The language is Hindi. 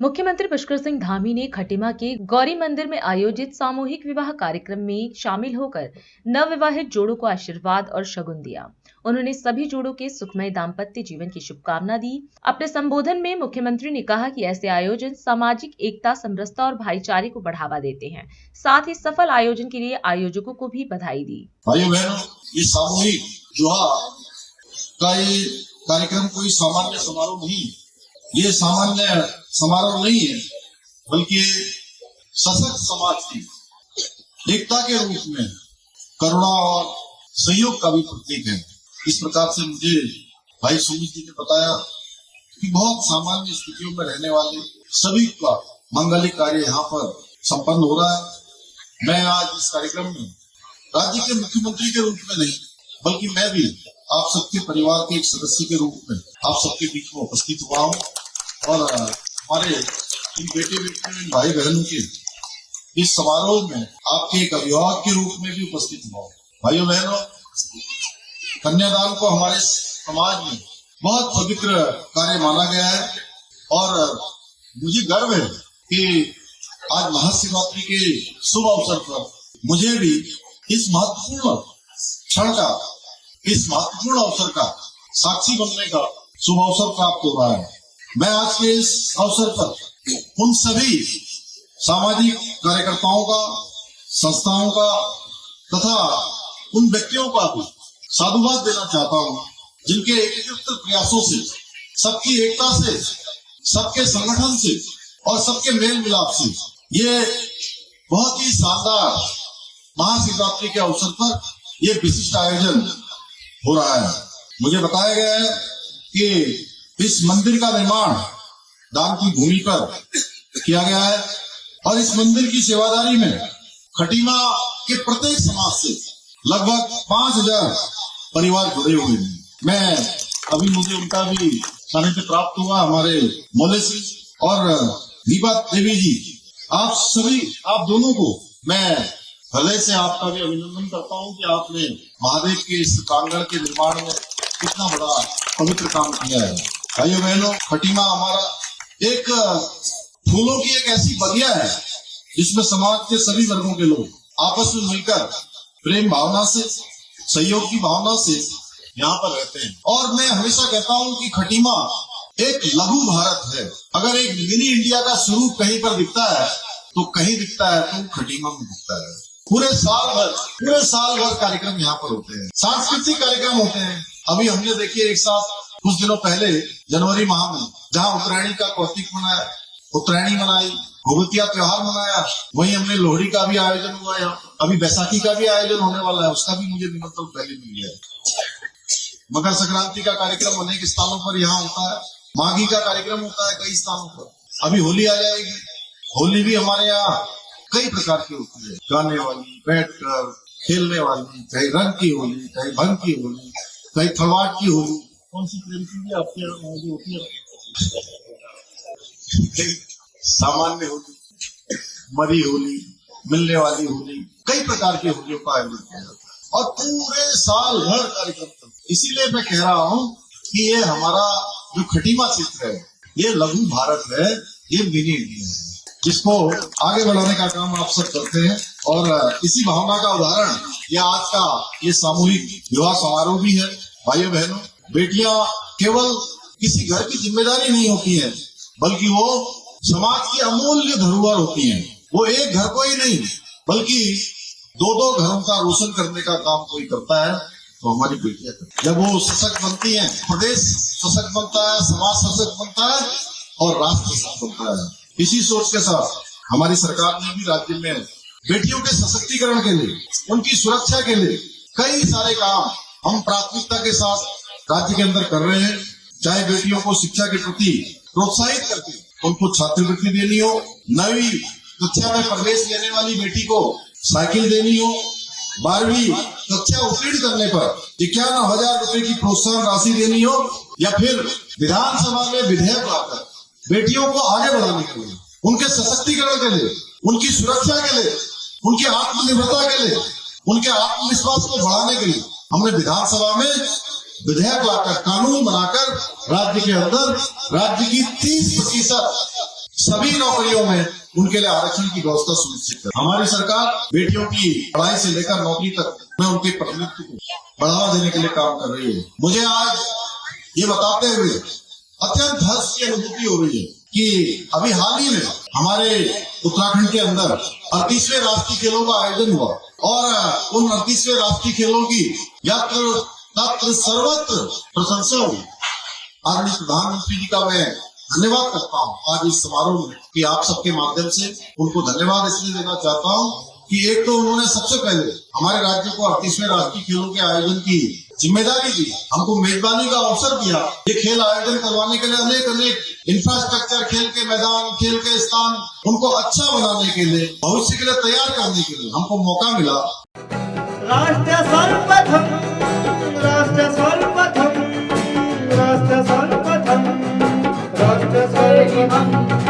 मुख्यमंत्री पुष्कर सिंह धामी ने खटीमा के गौरी मंदिर में आयोजित सामूहिक विवाह कार्यक्रम में शामिल होकर नवविवाहित जोड़ों को आशीर्वाद और शगुन दिया। उन्होंने सभी जोड़ों के सुखमय दाम्पत्य जीवन की शुभकामना दी। अपने संबोधन में मुख्यमंत्री ने कहा कि ऐसे आयोजन सामाजिक एकता, समरसता और भाईचारे को बढ़ावा देते हैं। साथ ही सफल आयोजन के लिए आयोजकों को भी बधाई दी। भाइयों बहनों, ये सामूहिक विवाह का ये कार्यक्रम कोई सामान्य समारोह नहीं, ये सामान्य समारोह नहीं है, बल्कि सशक्त समाज की एकता के रूप में करुणा और सहयोग का भी प्रतीक है। इस प्रकार से मुझे भाई सुमित जी ने बताया कि बहुत सामान्य स्थितियों में रहने वाले सभी का मांगलिक कार्य यहाँ पर संपन्न हो रहा है। मैं आज इस कार्यक्रम में राज्य के मुख्यमंत्री के रूप में नहीं, बल्कि मैं भी आप सबके परिवार के एक सदस्य के रूप में आप सबके बीच में उपस्थित हुआ हूँ और हमारे इन बेटे बेटियों, भाई बहनों के इस समारोह में आपके एक अभिभावक के रूप में भी उपस्थित हुआ हूँ। भाइयों बहनों, कन्यादान को हमारे समाज में बहुत पवित्र कार्य माना गया है और मुझे गर्व है कि आज महाशिवरात्रि के शुभ अवसर पर मुझे भी इस महत्वपूर्ण क्षण का, इस महत्वपूर्ण अवसर का साक्षी बनने का शुभ अवसर प्राप्त हो रहा है। मैं आज के इस अवसर पर उन सभी सामाजिक कार्यकर्ताओं का, संस्थाओं का तथा उन व्यक्तियों का भी साधुवाद देना चाहता हूँ जिनके एकीकृत प्रयासों से, सबकी एकता से, सबके संगठन से और सबके मेल मिलाप से ये बहुत ही शानदार महाशिवरात्रि के अवसर पर ये विशिष्ट आयोजन हो रहा है। मुझे बताया गया है कि इस मंदिर का निर्माण दान की भूमि पर किया गया है और इस मंदिर की सेवादारी में खटीमा के प्रत्येक समाज से लगभग 5000 परिवार जुड़े हुए हैं। मैं अभी मुझे उनका भी सानिध्य प्राप्त हुआ, हमारे मोले सिंह और दीपा देवी जी, आप सभी, आप दोनों को मैं हृदय से आपका भी अभिनंदन करता हूँ कि आपने महादेव के इस प्रांगण के निर्माण में कितना बड़ा पवित्र काम किया है। भाइयों बहनों, खटीमा हमारा एक फूलों की एक ऐसी बगिया है जिसमें समाज के सभी वर्गों के लोग आपस में मिलकर प्रेम भावना से, सहयोग की भावना से यहाँ पर रहते हैं। और मैं हमेशा कहता हूँ कि खटीमा एक लघु भारत है। अगर एक मिनी इंडिया का स्वरूप कहीं पर दिखता है तो कहीं दिखता है तो खटीमा में दिखता है। पूरे साल भर कार्यक्रम यहाँ पर होते हैं, सांस्कृतिक कार्यक्रम होते हैं। अभी हमने देखिए एक साथ कुछ दिनों पहले जनवरी माह में जहाँ उत्तरायणी का कौतिक मनाया, उत्तरायणी मनाई, भूगतिया त्योहार मनाया, वहीं हमने लोहड़ी का भी आयोजन हुआ है। अभी बैसाखी का भी आयोजन होने वाला है, उसका भी मुझे निमंत्रण पहले मिल गया है। मकर संक्रांति का कार्यक्रम अनेक स्थानों पर यहाँ होता है, माघी का कार्यक्रम होता है कई स्थानों पर। अभी होली आ जाएगी, होली भी हमारे यहाँ कई प्रकार की होती है, गाने वाली, बैठकर खेलने वाली, चाहे रंग की होली, चाहे भंग की होली, चाहे थड़वाट की होली। कौन सी प्रेम की आपके यहाँ जो होती है? सामान्य होली, मरी होली, मिलने वाली होली, कई प्रकार की होलियों का आयोजन किया जाता है और पूरे साल भर कार्यक्रम चलते हैं। इसीलिए मैं कह रहा हूँ कि ये हमारा जो खटीमा क्षेत्र है, ये लघु भारत है, ये मिनी इंडिया है, जिसको आगे बढ़ाने का काम आप सब करते हैं। और इसी भावना का उदाहरण ये आज का ये सामूहिक विवाह समारोह भी है। भाइयों बहनों, बेटियां केवल किसी घर की जिम्मेदारी नहीं होती हैं, बल्कि वो समाज की अमूल्य धरोहर होती हैं। वो एक घर को ही नहीं, बल्कि 2-2 घरों का रोशन करने का काम कोई करता है तो हमारी बेटियां करती हैं। जब वो सशक्त बनती हैं, प्रदेश सशक्त बनता है, समाज सशक्त बनता है और राष्ट्र सशक्त बनता है। इसी सोच के साथ हमारी सरकार ने भी राज्य में बेटियों के सशक्तिकरण के लिए, उनकी सुरक्षा के लिए कई सारे काम हम प्राथमिकता के साथ राज्य के अंदर कर रहे हैं। चाहे बेटियों को शिक्षा के प्रति प्रोत्साहित करके उनको छात्रवृत्ति देनी हो, 9वीं कक्षा में प्रवेश लेने वाली बेटी को साइकिल देनी हो, 12वीं कक्षा उत्तीर्ण करने पर 51,000 रुपए की प्रोत्साहन राशि देनी हो, या फिर विधानसभा में विधेयक लाकर बेटियों को आगे बढ़ाने के लिए, उनके सशक्तिकरण के लिए, उनकी सुरक्षा के लिए, उनकी आत्मनिर्भरता के लिए, उनके आत्मविश्वास को बढ़ाने के लिए हमने विधानसभा में विधेयक लाकर, कानून बनाकर राज्य के अंदर राज्य की 30% सभी नौकरियों में उनके लिए आरक्षण की व्यवस्था सुनिश्चित कर। हमारी सरकार बेटियों की पढ़ाई से लेकर नौकरी तक में उनके प्रतिनिधित्व को बढ़ावा देने के लिए काम कर रही है। मुझे आज ये बताते हुए अत्यंत हर्ष की अनुभूति हो रही है कि अभी हाल ही में हमारे उत्तराखंड के अंदर 38वें राष्ट्रीय खेलों का आयोजन हुआ और उन 38वें राष्ट्रीय खेलों की यत्र सर्वत्र प्रशंसा हुई। आदरणीय प्रधानमंत्री जी का मैं धन्यवाद करता हूँ आज इस समारोह में कि आप सबके माध्यम से उनको धन्यवाद इसलिए देना चाहता हूँ कि एक तो उन्होंने सबसे पहले हमारे राज्य को 38वें राष्ट्रीय खेलों के आयोजन की जिम्मेदारी दी, हमको मेजबानी का अवसर दिया। ये खेल आयोजन करवाने के लिए अनेक इंफ्रास्ट्रक्चर, खेल के मैदान, खेल के स्थान, उनको अच्छा बनाने के लिए, भविष्य के लिए तैयार करने के लिए हमको मौका मिला। राष्ट्र सर्वप्रथम, राष्ट्र सर्वप्रथम, राष्ट्र सर्वप्रथम, राष्ट्र सर्वप्रथम।